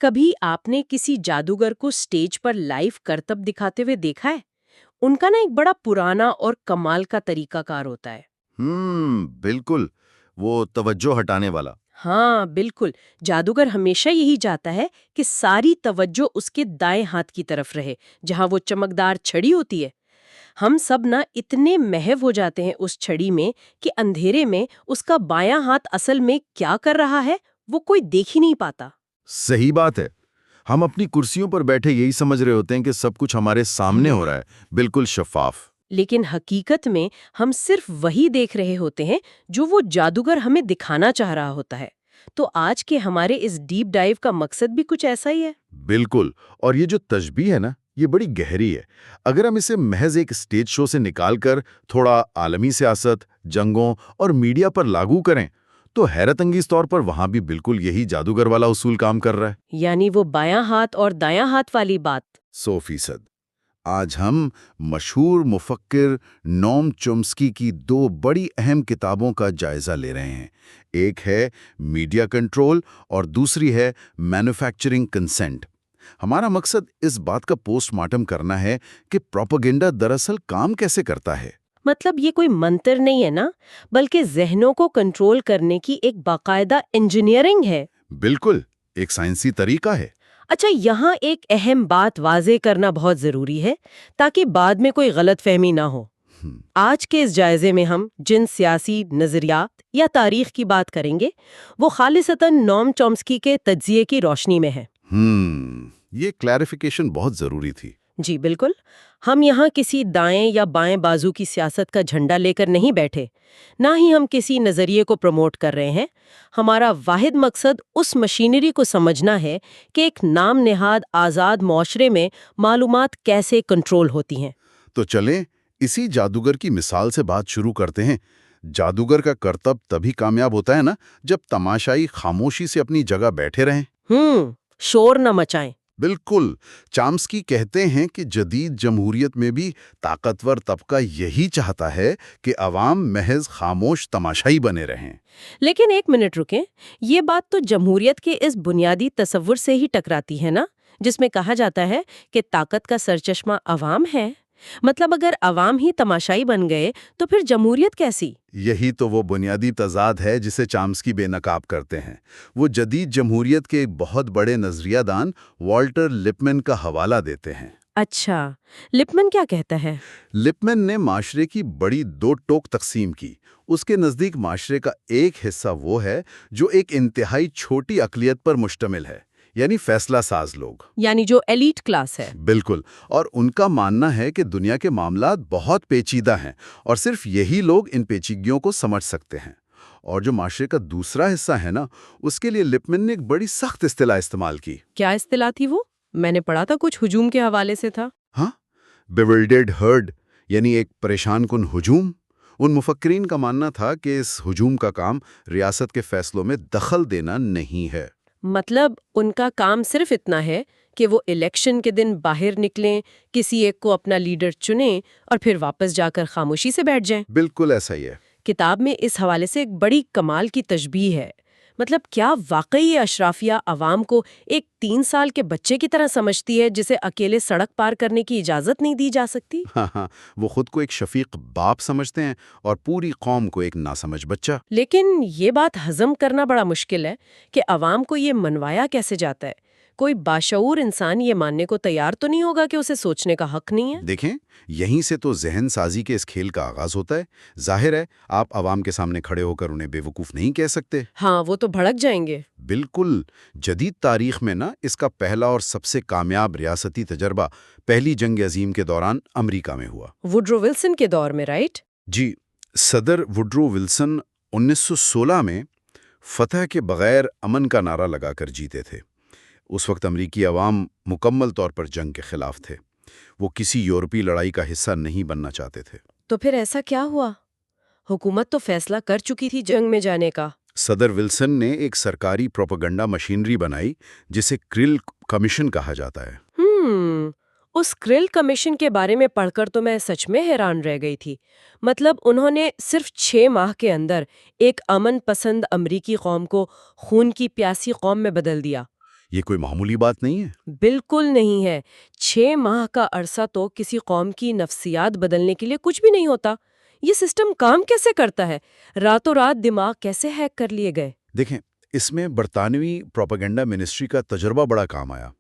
کبھی آپ نے کسی جادوگر کو سٹیج پر لائیو کرتب دکھاتے ہوئے دیکھا ہے؟ ان کا نا ایک بڑا پرانا اور کمال کا طریقہ کار ہوتا ہے۔ بالکل، وہ توجہ ہٹانے والا۔ ہاں بالکل، جادوگر ہمیشہ یہی چاہتا ہے کہ ساری توجہ اس کے دائیں ہاتھ کی طرف رہے، جہاں وہ چمکدار چھڑی ہوتی ہے۔ ہم سب نا اتنے محو ہو جاتے ہیں اس چھڑی میں کہ اندھیرے میں اس کا بایاں ہاتھ اصل میں کیا کر رہا ہے وہ کوئی دیکھ ہی نہیں پاتا۔ صحیح بات ہے، ہم اپنی کرسیوں پر بیٹھے یہی سمجھ رہے ہوتے ہیں کہ سب کچھ ہمارے سامنے ہو رہا ہے، بالکل شفاف۔ لیکن حقیقت میں ہم صرف وہی دیکھ رہے ہوتے ہیں جو وہ جادوگر ہمیں دکھانا چاہ رہا ہوتا ہے۔ تو آج کے ہمارے اس ڈیپ ڈائیو کا مقصد بھی کچھ ایسا ہی ہے۔ بالکل، اور یہ جو تشبیہ ہے نا، یہ بڑی گہری ہے۔ اگر ہم اسے محض ایک سٹیج شو سے نکال کر تھوڑا عالمی سیاست، جنگوں اور میڈیا پر لاگو کریں تو حیرت انگیز طور پر وہاں بھی بالکل یہی جادوگر والا اصول کام کر رہا ہے۔ یعنی وہ بایاں ہاتھ اور دایاں ہاتھ والی بات۔ 100%۔ آج ہم مشہور مفکر نوم چومسکی کی دو بڑی اہم کتابوں کا جائزہ لے رہے ہیں۔ ایک ہے میڈیا کنٹرول اور دوسری ہے مینوفیکچرنگ کنسنٹ۔ ہمارا مقصد اس بات کا پوسٹ مارٹم کرنا ہے کہ پروپیگنڈا دراصل کام کیسے کرتا ہے۔ مطلب یہ کوئی منتر نہیں ہے نا، بلکہ ذہنوں کو کنٹرول کرنے کی ایک باقاعدہ انجینئرنگ ہے۔ بالکل، ایک سائنسی طریقہ ہے۔ اچھا، یہاں ایک اہم بات واضح کرنا بہت ضروری ہے تاکہ بعد میں کوئی غلط فہمی نہ ہو۔ آج کے اس جائزے میں ہم جن سیاسی نظریات یا تاریخ کی بات کریں گے وہ خالصتاً نوم چومسکی کے تجزیے کی روشنی میں ہے۔ یہ کلیریفیکیشن بہت ضروری تھی۔ جی بالکل، ہم یہاں کسی دائیں یا بائیں بازو کی سیاست کا جھنڈا لے کر نہیں بیٹھے، نہ ہی ہم کسی نظریے کو پروموٹ کر رہے ہیں۔ ہمارا واحد مقصد اس مشینری کو سمجھنا ہے کہ ایک نام نہاد آزاد معاشرے میں معلومات کیسے کنٹرول ہوتی ہیں۔ تو چلیں اسی جادوگر کی مثال سے بات شروع کرتے ہیں۔ جادوگر کا کرتب تبھی کامیاب ہوتا ہے نا جب تماشائی خاموشی سے اپنی جگہ بیٹھے رہیں۔ شور نہ مچائیں۔ بالکل، چامسکی کہتے ہیں کہ جدید جمہوریت میں بھی طاقتور طبقہ یہی چاہتا ہے کہ عوام محض خاموش تماشائی بنے رہیں۔ لیکن ایک منٹ رکیں، یہ بات تو جمہوریت کے اس بنیادی تصور سے ہی ٹکراتی ہے نا، جس میں کہا جاتا ہے کہ طاقت کا سرچشمہ عوام ہے۔ مطلب اگر عوام ہی تماشائی بن گئے تو پھر جمہوریت کیسی؟ یہی تو وہ بنیادی تضاد ہے جسے چامسکی بے نقاب کرتے ہیں۔ وہ جدید جمہوریت کے ایک بہت بڑے نظریہ دان والٹر لپمن کا حوالہ دیتے ہیں۔ اچھا، لپمن کیا کہتا ہے؟ لپمن نے معاشرے کی بڑی دو ٹوک تقسیم کی۔ اس کے نزدیک معاشرے کا ایک حصہ وہ ہے جو ایک انتہائی چھوٹی اقلیت پر مشتمل ہے، یعنی فیصلہ ساز لوگ، یعنی جو ایلیٹ کلاس ہے۔ بالکل، اور ان کا ماننا ہے کہ دنیا کے معاملات بہت پیچیدہ ہیں اور صرف یہی لوگ ان پیچیدگیوں کو سمجھ سکتے ہیں۔ اور جو معاشرے کا دوسرا حصہ ہے نا، اس کے لیے لپمن نے ایک بڑی سخت اصطلاح استعمال کی۔ کیا اصطلاح تھی وہ؟ میں نے پڑھا تھا کچھ ہجوم کے حوالے سے تھا۔ ہاں، بیولڈرڈ ہرڈ، یعنی ایک پریشان کن ہجوم۔ ان مفکرین کا ماننا تھا کہ اس ہجوم کا کام ریاست کے فیصلوں میں دخل دینا نہیں ہے۔ مطلب ان کا کام صرف اتنا ہے کہ وہ الیکشن کے دن باہر نکلیں، کسی ایک کو اپنا لیڈر چنیں اور پھر واپس جا کر خاموشی سے بیٹھ جائیں۔ بالکل ایسا ہی ہے۔ کتاب میں اس حوالے سے ایک بڑی کمال کی تشبیہ ہے۔ مطلب کیا واقعی یہ اشرافیہ عوام کو ایک 3 سال کے بچے کی طرح سمجھتی ہے جسے اکیلے سڑک پار کرنے کی اجازت نہیں دی جا سکتی؟ ہاں، وہ خود کو ایک شفیق باپ سمجھتے ہیں اور پوری قوم کو ایک ناسمجھ بچہ۔ لیکن یہ بات ہضم کرنا بڑا مشکل ہے کہ عوام کو یہ منوایا کیسے جاتا ہے۔ کوئی باشعور انسان یہ ماننے کو تیار تو نہیں ہوگا کہ اسے سوچنے کا حق نہیں ہے۔ دیکھیں، یہیں سے تو ذہن سازی کے اس کھیل کا آغاز ہوتا ہے۔ ظاہر ہے آپ عوام کے سامنے کھڑے ہو کر انہیں بے وقوف نہیں کہہ سکتے۔ ہاں، وہ تو بھڑک جائیں گے۔ بالکل، جدید تاریخ میں نا اس کا پہلا اور سب سے کامیاب ریاستی تجربہ پہلی جنگ عظیم کے دوران امریکہ میں ہوا۔ ووڈرو ولسن کے دور میں، رائٹ؟ جی، صدر ووڈرو ولسن 1916 میں فتح کے بغیر امن کا نعرہ لگا کر جیتے تھے۔ اس وقت امریکی عوام مکمل طور پر جنگ کے خلاف تھے۔ وہ کسی یورپی لڑائی کا حصہ نہیں بننا چاہتے تھے۔ تو پھر ایسا کیا ہوا؟ حکومت تو فیصلہ کر چکی تھی جنگ میں جانے کا۔ صدر ولسن نے ایک سرکاری پروپیگنڈا مشینری بنائی جسے کرل کمیشن کہا جاتا ہے۔ اس کرل کمیشن کے بارے میں پڑھ کر تو میں سچ میں حیران رہ گئی تھی۔ مطلب انہوں نے صرف 6 ماہ کے اندر ایک امن پسند امریکی قوم کو خون کی پیاسی قوم میں بدل دیا۔ یہ کوئی معمولی بات نہیں ہے۔ بالکل نہیں ہے۔ 6 ماہ کا عرصہ تو کسی قوم کی نفسیات بدلنے کے لیے کچھ بھی نہیں ہوتا۔ یہ سسٹم کام کیسے کرتا ہے؟ راتوں رات دماغ کیسے ہیک کر لیے گئے؟ دیکھیں، اس میں برطانوی پروپیگنڈا منسٹری کا تجربہ بڑا کام آیا۔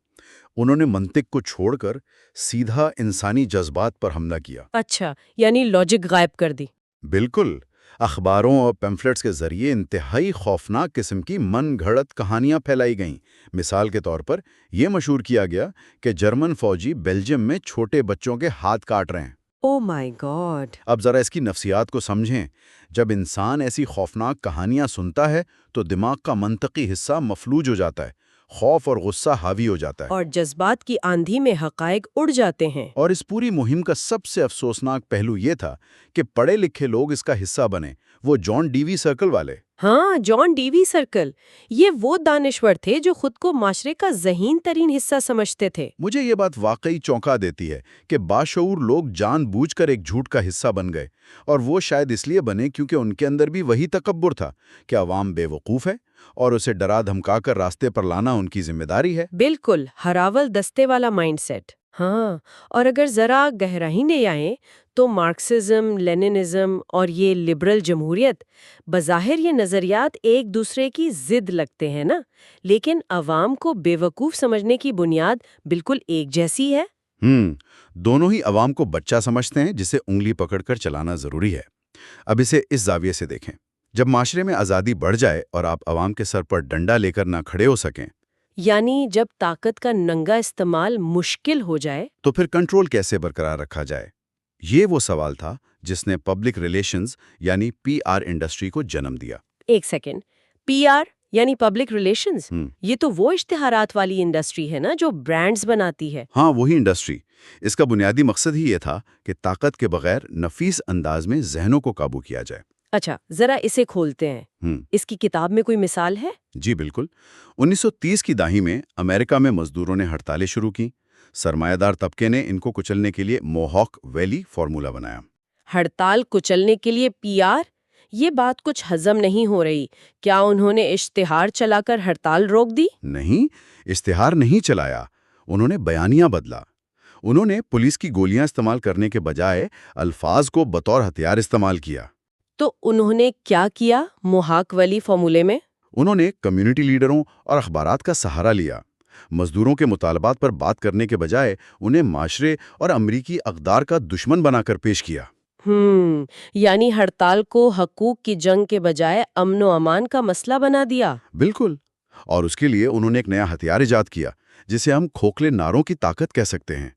انہوں نے منطق کو چھوڑ کر سیدھا انسانی جذبات پر حملہ کیا۔ اچھا، یعنی لاجک غائب کر دی۔ بالکل، اخباروں اور پیمفلٹس کے ذریعے انتہائی خوفناک قسم کی من گھڑت کہانیاں پھیلائی گئیں۔ مثال کے طور پر یہ مشہور کیا گیا کہ جرمن فوجی بیلجیم میں چھوٹے بچوں کے ہاتھ کاٹ رہے ہیں۔ او مائی گاڈ! اب ذرا اس کی نفسیات کو سمجھیں۔ جب انسان ایسی خوفناک کہانیاں سنتا ہے تو دماغ کا منطقی حصہ مفلوج ہو جاتا ہے، خوف اور غصہ حاوی ہو جاتا ہے، اور جذبات کی آندھی میں حقائق اڑ جاتے ہیں۔ اور اس پوری مہم کا سب سے افسوسناک پہلو یہ تھا کہ پڑھے لکھے لوگ اس کا حصہ بنے، وہ جان ڈیوی سرکل والے۔ ہاں، جان ڈیوی سرکل، یہ وہ دانشور تھے جو خود کو معاشرے کا ذہین ترین حصہ سمجھتے تھے۔ مجھے یہ بات واقعی چونکا دیتی ہے کہ باشعور لوگ جان بوجھ کر ایک جھوٹ کا حصہ بن گئے، اور وہ شاید اس لیے بنے کیونکہ ان کے اندر بھی وہی تکبر تھا کہ عوام بے وقوف ہے اور اسے ڈرا دھمکا کر راستے پر لانا ان کی ذمہ داری ہے۔ بالکل، ہراول دستے والا مائنڈ سیٹ۔ ہاں، اور اگر ذرا گہرائی لے آئیں تو مارکسزم، لیننزم اور یہ لبرل جمہوریت، بظاہر یہ نظریات ایک دوسرے کی ضد لگتے ہیں نا، لیکن عوام کو بے وقوف سمجھنے کی بنیاد بالکل ایک جیسی ہے۔ دونوں ہی عوام کو بچہ سمجھتے ہیں جسے انگلی پکڑ کر چلانا ضروری ہے۔ اب اسے اس زاویے سے دیکھیں، جب معاشرے میں آزادی بڑھ جائے اور آپ عوام کے سر پر ڈنڈا لے کر نہ کھڑے ہو سکیں، یعنی جب طاقت کا ننگا استعمال مشکل ہو جائے، تو پھر کنٹرول کیسے برقرار رکھا جائے؟ یہ وہ سوال تھا جس نے پبلک ریلیشنز یعنی PR انڈسٹری کو جنم دیا۔ ایک سیکنڈ، PR یعنی پبلک ریلیشنز، یہ تو وہ اشتہارات والی انڈسٹری ہے نا جو برانڈز بناتی ہے۔ ہاں، وہی انڈسٹری۔ اس کا بنیادی مقصد ہی یہ تھا کہ طاقت کے بغیر نفیس انداز میں ذہنوں کو قابو کیا جائے۔ اچھا، ذرا اسے کھولتے ہیں۔ اس کی کتاب میں کوئی مثال ہے؟ جی بالکل۔ 1930 کی دہائی میں امریکہ میں مزدوروں نے ہڑتالیں شروع کی۔ سرمایہ دار طبقے نے ان کو کچلنے کے لیے موہاک ویلی فارمولا بنایا۔ ہڑتال کچلنے کے لیے PR؟ یہ بات کچھ ہضم نہیں ہو رہی۔ کیا انہوں نے اشتہار چلا کر ہڑتال روک دی؟ نہیں، اشتہار نہیں چلایا، انہوں نے بیانیہ بدلا۔ انہوں نے پولیس کی گولیاں استعمال کرنے کے بجائے الفاظ کو بطور ہتھیار استعمال کیا۔ تو انہوں نے کیا کیا موہاک ویلی فارمولے میں؟ انہوں نے کمیونٹی لیڈروں اور اخبارات کا سہارا لیا۔ مزدوروں کے مطالبات پر بات کرنے کے بجائے انہیں معاشرے اور امریکی اقدار کا دشمن بنا کر پیش کیا۔ یعنی ہڑتال کو حقوق کی جنگ کے بجائے امن و امان کا مسئلہ بنا دیا۔ بالکل، اور اس کے لیے انہوں نے ایک نیا ہتھیار ایجاد کیا جسے ہم کھوکھلے نعروں کی طاقت کہہ سکتے ہیں۔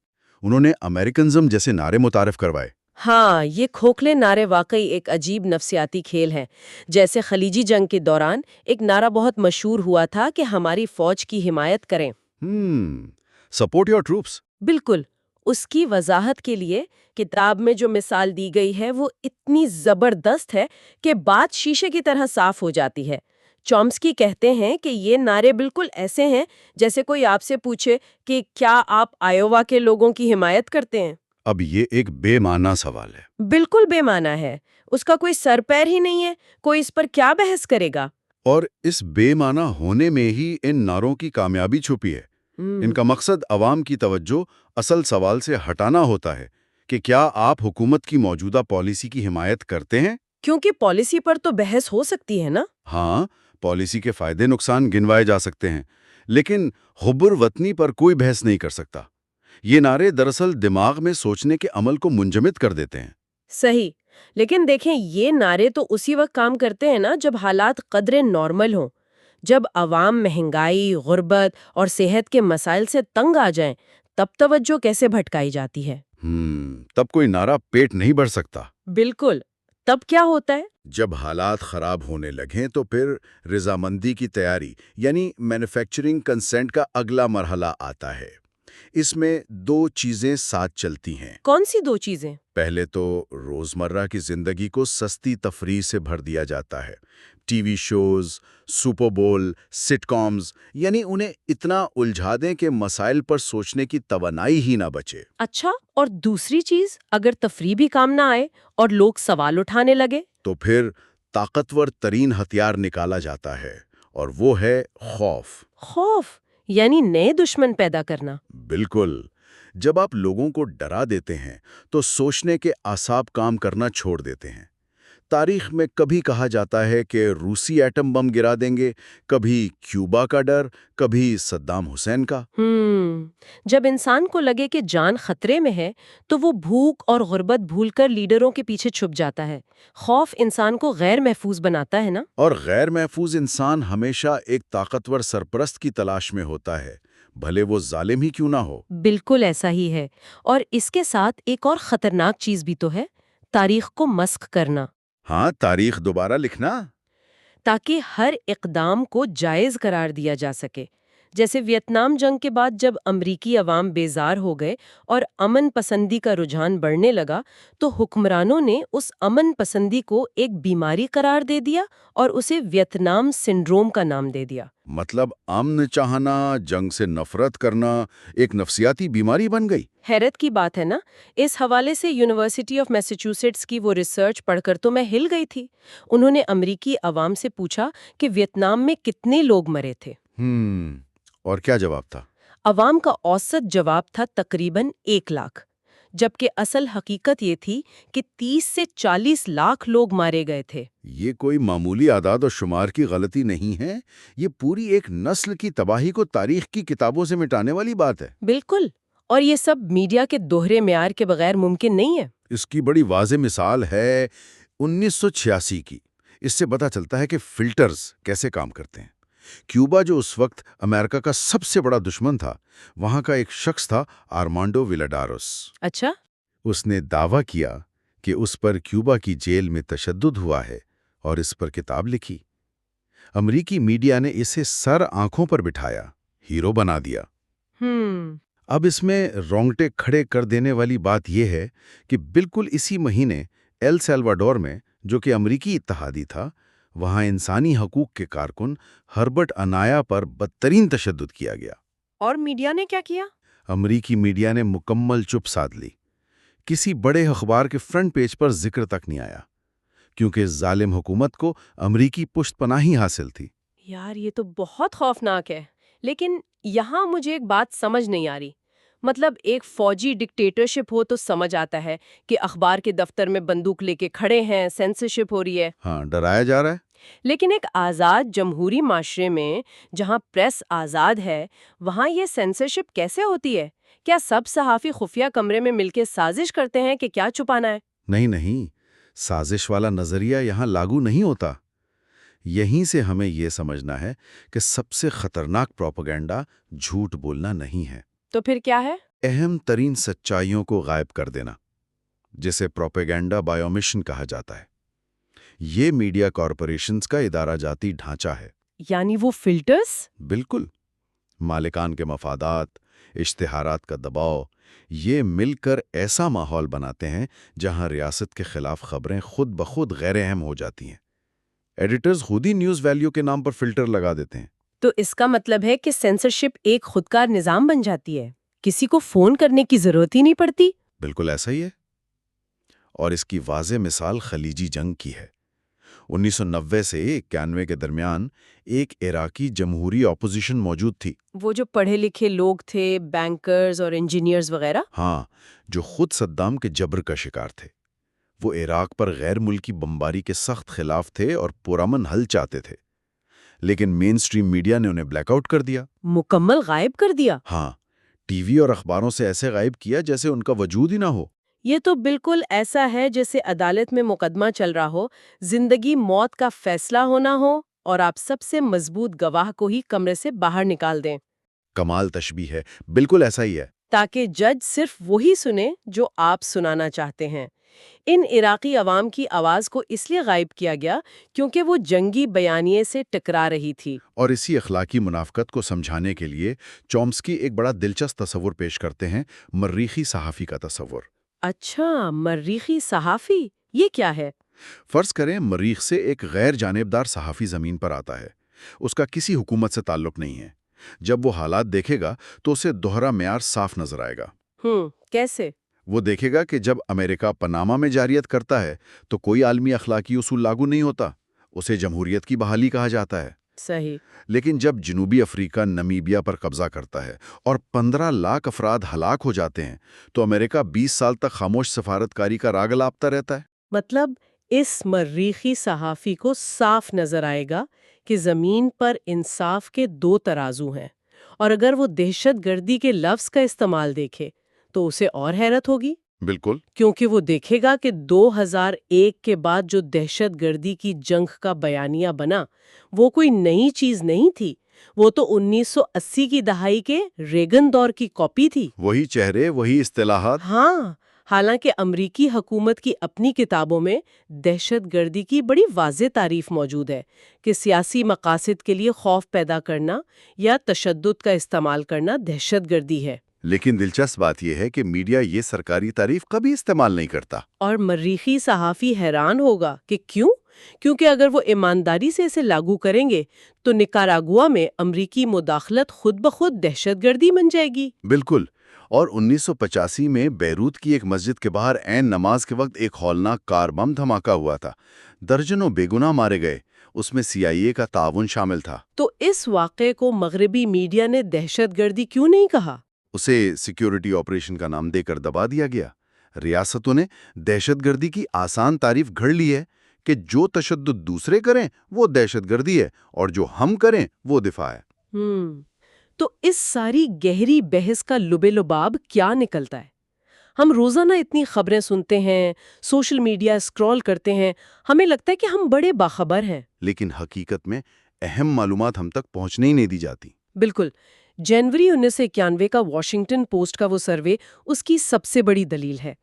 انہوں نے امریکنزم جیسے نعرے متعارف کروائے۔ ہاں، یہ کھوکھلے نعرے واقعی ایک عجیب نفسیاتی کھیل ہے۔ جیسے خلیجی جنگ کے دوران ایک نعرہ بہت مشہور ہوا تھا کہ ہماری فوج کی حمایت کریں۔ Support your troops. بالکل، اس کی وضاحت کے لیے کتاب میں جو مثال دی گئی ہے وہ اتنی زبردست ہے کہ بات شیشے کی طرح صاف ہو جاتی ہے۔ چومسکی کہتے ہیں کہ یہ نعرے بالکل ایسے ہیں جیسے کوئی آپ سے پوچھے کہ کیا آپ آئیووا کے لوگوں کی حمایت کرتے ہیں؟ اب یہ ایک بے معنی سوال ہے۔ بالکل بے معنی ہے، اس کا کوئی سر پیر ہی نہیں ہے، کوئی اس پر کیا بحث کرے گا؟ اور اس بے معنی ہونے میں ہی ان نعروں کی کامیابی چھپی ہے۔ ان کا مقصد عوام کی توجہ اصل سوال سے ہٹانا ہوتا ہے کہ کیا آپ حکومت کی موجودہ پالیسی کی حمایت کرتے ہیں؟ کیونکہ پالیسی پر تو بحث ہو سکتی ہے نا؟ ہاں، پالیسی کے فائدے نقصان گنوائے جا سکتے ہیں، لیکن حب الوطنی پر کوئی بحث نہیں کر سکتا۔ یہ نعرے دراصل دماغ میں سوچنے کے عمل کو منجمد کر دیتے ہیں۔ صحیح، لیکن دیکھیں یہ نعرے تو اسی وقت کام کرتے ہیں نا جب حالات قدرے نارمل ہوں، جب عوام مہنگائی، غربت اور صحت کے مسائل سے تنگ آ جائیں، تب توجہ کیسے بھٹکائی جاتی ہے؟ تب کوئی نعرہ پیٹ نہیں بھر سکتا۔ بالکل، تب کیا ہوتا ہے؟ جب حالات خراب ہونے لگیں تو پھر رضامندی کی تیاری یعنی مینوفیکچرنگ کنسنٹ کا اگلا مرحلہ آتا ہے۔ اس میں دو چیزیں ساتھ چلتی ہیں۔ کون سی دو چیزیں؟ پہلے تو روزمرہ کی زندگی کو سستی تفریح سے بھر دیا جاتا ہے۔ ٹی وی شوز، سپر بول، سٹ کامز، یعنی انہیں اتنا الجھا دیں کہ مسائل پر سوچنے کی توانائی ہی نہ بچے۔ اچھا، اور دوسری چیز اگر تفریح بھی کام نہ آئے اور لوگ سوال اٹھانے لگے؟ تو پھر طاقتور ترین ہتھیار نکالا جاتا ہے، اور وہ ہے خوف۔ خوف، یعنی نئے دشمن پیدا کرنا۔ بالکل، جب آپ لوگوں کو ڈرا دیتے ہیں تو سوچنے کے اعصاب کام کرنا چھوڑ دیتے ہیں۔ تاریخ میں کبھی کہا جاتا ہے کہ روسی ایٹم بم گرا دیں گے، کبھی کیوبا کا ڈر، کبھی صدام حسین کا۔ جب انسان کو لگے کہ جان خطرے میں ہے تو وہ بھوک اور غربت بھول کر لیڈروں کے پیچھے چھپ جاتا ہے۔ خوف انسان کو غیر محفوظ بناتا ہے نا؟ اور غیر محفوظ انسان ہمیشہ ایک طاقتور سرپرست کی تلاش میں ہوتا ہے، بھلے وہ ظالم ہی کیوں نہ ہو۔ بالکل ایسا ہی ہے، اور اس کے ساتھ ایک اور خطرناک چیز بھی تو ہے، تاریخ کو مسخ کرنا۔ ہاں، تاریخ دوبارہ لکھنا۔ تاکہ ہر اقدام کو جائز قرار دیا جا سکے۔ جیسے ویتنام جنگ کے بعد جب امریکی عوام بیزار ہو گئے اور امن پسندی کا رجحان بڑھنے لگا تو حکمرانوں نے اس امن پسندی کو ایک بیماری قرار دے دیا اور اسے ویتنام سنڈروم کا نام دے دیا۔ مطلب امن چاہنا، جنگ سے نفرت کرنا ایک نفسیاتی بیماری بن گئی۔ حیرت کی بات ہے نا، اس حوالے سے یونیورسٹی آف میساچیوسیٹس کی وہ ریسرچ پڑھ کر تو میں ہل گئی تھی۔ انہوں نے امریکی عوام سے پوچھا کہ ویتنام میں کتنے لوگ مرے تھے۔ اور کیا جواب تھا؟ عوام کا اوسط جواب تھا تقریباً 1 لاکھ، جبکہ اصل حقیقت یہ تھی کہ 30 سے 40 لاکھ لوگ مارے گئے تھے۔ یہ کوئی معمولی اعداد و شمار کی غلطی نہیں ہے، یہ پوری ایک نسل کی تباہی کو تاریخ کی کتابوں سے مٹانے والی بات ہے۔ بالکل، اور یہ سب میڈیا کے دوہرے معیار کے بغیر ممکن نہیں ہے۔ اس کی بڑی واضح مثال ہے 1986 کی۔ اس سے پتہ چلتا ہے کہ فلٹرز کیسے کام کرتے ہیں۔ کیوبا جو اس وقت امریکہ کا سب سے بڑا دشمن تھا، وہاں کا ایک شخص تھا آرمانڈو ویلاڈاروس۔ اچھا؟ اس نے دعویٰ کیا کہ اس پر کیوبا کی جیل میں تشدد ہوا ہے اور اس پر کتاب لکھی۔ امریکی میڈیا نے اسے سر آنکھوں پر بٹھایا، ہیرو بنا دیا۔ اب اس میں رونگٹے کھڑے کر دینے والی بات یہ ہے کہ بالکل اسی مہینے ایل سیلواڈور میں، جو کہ امریکی اتحادی تھا، وہاں انسانی حقوق کے کارکن ہربرٹ انایا پر بدترین تشدد کیا گیا۔ اور میڈیا نے کیا کیا؟ امریکی میڈیا نے مکمل چپ سادھ لی۔ کسی بڑے اخبار کے فرنٹ پیج پر ذکر تک نہیں آیا، کیونکہ ظالم حکومت کو امریکی پشت پناہی حاصل تھی۔ یار یہ تو بہت خوفناک ہے، لیکن یہاں مجھے ایک بات سمجھ نہیں آ رہی۔ مطلب ایک فوجی ڈکٹیٹرشپ ہو تو سمجھ آتا ہے کہ اخبار کے دفتر میں بندوق لے کے کھڑے ہیں، سینسرشپ ہو رہی ہے۔ ہاں، ڈرایا جا رہا ہے۔ لیکن ایک آزاد جمہوری معاشرے میں جہاں پریس آزاد ہے، وہاں یہ سینسرشپ کیسے ہوتی ہے؟ کیا سب صحافی خفیہ کمرے میں مل کے سازش کرتے ہیں کہ کیا چھپانا ہے؟ نہیں، سازش والا نظریہ یہاں لاگو نہیں ہوتا۔ یہیں سے ہمیں یہ سمجھنا ہے کہ سب سے خطرناک پروپیگنڈا جھوٹ بولنا نہیں ہے، تو پھر کیا ہے؟ اہم ترین سچائیوں کو غائب کر دینا، جسے پروپیگنڈا بایومیشن کہا جاتا ہے۔ یہ میڈیا کارپوریشنز کا ادارہ جاتی ڈھانچہ ہے۔ یعنی وہ فلٹرز؟ بالکل، مالکان کے مفادات، اشتہارات کا دباؤ، یہ مل کر ایسا ماحول بناتے ہیں جہاں ریاست کے خلاف خبریں خود بخود غیر اہم ہو جاتی ہیں۔ ایڈیٹرز خود ہی نیوز ویلیو کے نام پر فلٹر لگا دیتے ہیں۔ تو اس کا مطلب ہے کہ سینسرشپ ایک خودکار نظام بن جاتی ہے، کسی کو فون کرنے کی ضرورت ہی نہیں پڑتی۔ بالکل ایسا ہی ہے، اور اس کی واضح مثال خلیجی جنگ کی ہے۔ 1990 سے 91 کے درمیان ایک عراقی جمہوری اپوزیشن موجود تھی۔ وہ جو پڑھے لکھے لوگ تھے، بینکرز اور انجینئرز وغیرہ؟ ہاں، جو خود صدام کے جبر کا شکار تھے۔ وہ عراق پر غیر ملکی بمباری کے سخت خلاف تھے اور پرامن حل چاہتے تھے، لیکن مین سٹریم میڈیا نے انہیں بلیک آؤٹ کر دیا۔ مکمل غائب کر دیا؟ ہاں، ٹی وی اور اخباروں سے ایسے غائب کیا جیسے ان کا وجود ہی نہ ہو۔ یہ تو بالکل ایسا ہے جیسے عدالت میں مقدمہ چل رہا ہو، زندگی موت کا فیصلہ ہونا ہو اور آپ سب سے مضبوط گواہ کو ہی کمرے سے باہر نکال دیں۔ کمال تشبیہ ہے، بالکل ایسا ہی ہے۔ تاکہ جج صرف وہی سنے جو آپ سنانا چاہتے ہیں۔ ان عراقی عوام کی آواز کو اس لیے غائب کیا گیا کیونکہ وہ جنگی بیانیے سے ٹکرا رہی تھی۔ اور اسی اخلاقی منافقت کو سمجھانے کے لیے چومسکی ایک بڑا دلچسپ تصور پیش کرتے ہیں، مریخی صحافی کا تصور۔ اچھا، مریخی صحافی، یہ کیا ہے؟ فرض کریں مریخ سے ایک غیر جانبدار صحافی زمین پر آتا ہے۔ اس کا کسی حکومت سے تعلق نہیں ہے۔ جب وہ حالات دیکھے گا تو اسے دوہرا معیار صاف نظر آئے گا۔ کیسے؟ وہ دیکھے گا کہ جب امریکہ پاناما میں جاریت کرتا ہے تو کوئی عالمی اخلاقی اصول لاگو نہیں ہوتا، اسے جمہوریت کی بحالی کہا جاتا ہے۔ صحیح۔ لیکن جب جنوبی افریقہ نمیبیا پر قبضہ کرتا ہے اور 15 لاکھ افراد ہلاک ہو جاتے ہیں تو امریکہ 20 سال تک خاموش سفارتکاری کا راگ الاپتا رہتا ہے۔ مطلب اس مریخی صحافی کو صاف نظر آئے گا کہ زمین پر انصاف کے دو ترازو ہیں، اور اگر وہ دہشت گردی کے لفظ کا استعمال دیکھے تو اسے اور حیرت ہوگی، بالکل۔ کیونکہ وہ دیکھے گا کہ 2001 کے بعد جو دہشت گردی کی جنگ کا بیانیہ بنا وہ کوئی نئی چیز نہیں تھی، وہ تو 1980 کی دہائی کے ریگن دور کی کاپی تھی۔ وہی چہرے، وہی اصطلاحات۔ ہاں، حالانکہ امریکی حکومت کی اپنی کتابوں میں دہشت گردی کی بڑی واضح تعریف موجود ہے کہ سیاسی مقاصد کے لیے خوف پیدا کرنا یا تشدد کا استعمال کرنا دہشت گردی ہے۔ لیکن دلچسپ بات یہ ہے کہ میڈیا یہ سرکاری تعریف کبھی استعمال نہیں کرتا۔ اور مریخی صحافی حیران ہوگا کہ کیوں؟ کیونکہ اگر وہ ایمانداری سے اسے لاگو کریں گے تو نکاراگوا میں امریکی مداخلت خود بخود دہشت گردی بن جائے گی۔ بالکل۔ اور 1985 میں بیروت کی ایک مسجد کے باہر عین نماز کے وقت ایک ہولناک کار بم دھماکہ ہوا تھا، درجنوں بے گناہ مارے گئے، اس میں CIA کا تعاون شامل تھا۔ تو اس واقعے کو مغربی میڈیا نے دہشت گردی کیوں نہیں کہا؟ اسے سیکیورٹی آپریشن کا نام دے کر دبا دیا گیا۔ ریاستوں نے دہشت گردی کی آسان تعریف گھڑ لی ہے کہ جو تشدد دوسرے کریں وہ دہشت گردی ہے اور جو ہم کریں وہ دفاع ہے۔ تو اس ساری گہری بحث کا لب لباب کیا نکلتا ہے؟ ہم روزانہ اتنی خبریں سنتے ہیں، سوشل میڈیا اسکرول کرتے ہیں، ہمیں لگتا ہے کہ ہم بڑے باخبر ہیں۔ لیکن حقیقت میں اہم معلومات ہم تک پہنچنے ہی نہیں دی جاتی۔ بالکل۔ جنوری 1991 کا واشنگٹن پوسٹ کا وہ سروے اس کی سب سے بڑی دلیل ہے۔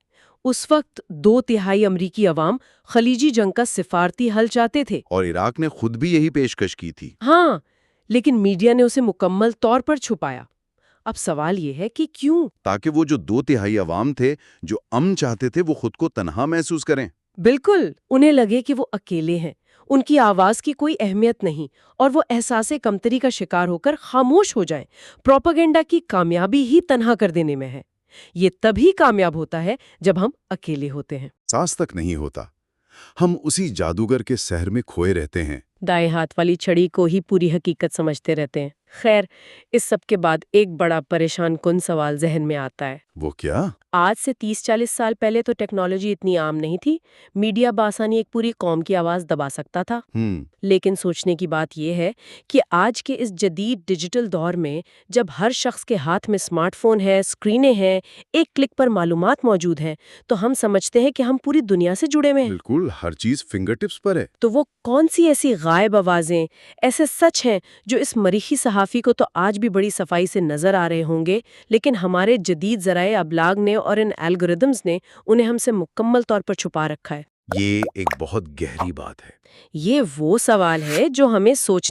اس وقت 2/3 امریکی عوام خلیجی جنگ کا سفارتی حل چاہتے تھے، اور عراق نے خود بھی یہی پیشکش کی تھی۔ ہاں، لیکن میڈیا نے اسے مکمل طور پر چھپایا۔ اب سوال یہ ہے کہ کیوں؟ تاکہ وہ جو 2/3 عوام تھے جو امن چاہتے تھے وہ خود کو تنہا محسوس کریں۔ بالکل، انہیں لگے کہ وہ اکیلے ہیں، ان کی آواز کی کوئی اہمیت نہیں، اور وہ احساس کمتری کا شکار ہو کر خاموش ہو جائیں۔ پروپیگنڈا کی کامیابی ہی تنہا کر دینے میں ہے۔ یہ تبھی کامیاب ہوتا ہے جب ہم اکیلے ہوتے ہیں۔ ساس تک نہیں ہوتا، ہم اسی جادوگر کے سحر میں کھوئے رہتے ہیں۔ دائیں ہاتھ والی چھڑی کو ہی پوری حقیقت سمجھتے رہتے ہیں۔ خیر، اس سب کے بعد ایک بڑا پریشان کن سوال ذہن میں آتا ہے۔ وہ کیا؟ آج سے 30-40 سال پہلے تو ٹیکنالوجی اتنی عام نہیں تھی، میڈیا بآسانی ایک پوری قوم کی آواز دبا سکتا تھا۔ لیکن سوچنے کی بات یہ ہے کہ آج کے اس جدید ڈیجیٹل دور میں جب ہر شخص کے ہاتھ میں اسمارٹ فون ہے، اسکرینیں ہیں، ایک کلک پر معلومات موجود ہیں، تو ہم سمجھتے ہیں کہ ہم پوری دنیا سے جڑے ہوئے ہیں۔ بالکل، ہر چیز فنگر ٹپس پر ہے۔ تو وہ کون سی ایسی غائب آوازیں، ایسے سچ ہیں جو اس مریخی صحافی کو تو آج بھی بڑی صفائی سے نظر آ رہے ہوں گے، لیکن ہمارے جدید ذرائع ابلاغ نے اور ان الگوریدمز نے انہیں ہم سے مکمل طور پر چھپا رکھا ہے؟ یہ ایک بہت گہری بات ہے۔ یہ وہ سوال ہے جو ہمیں سوچنے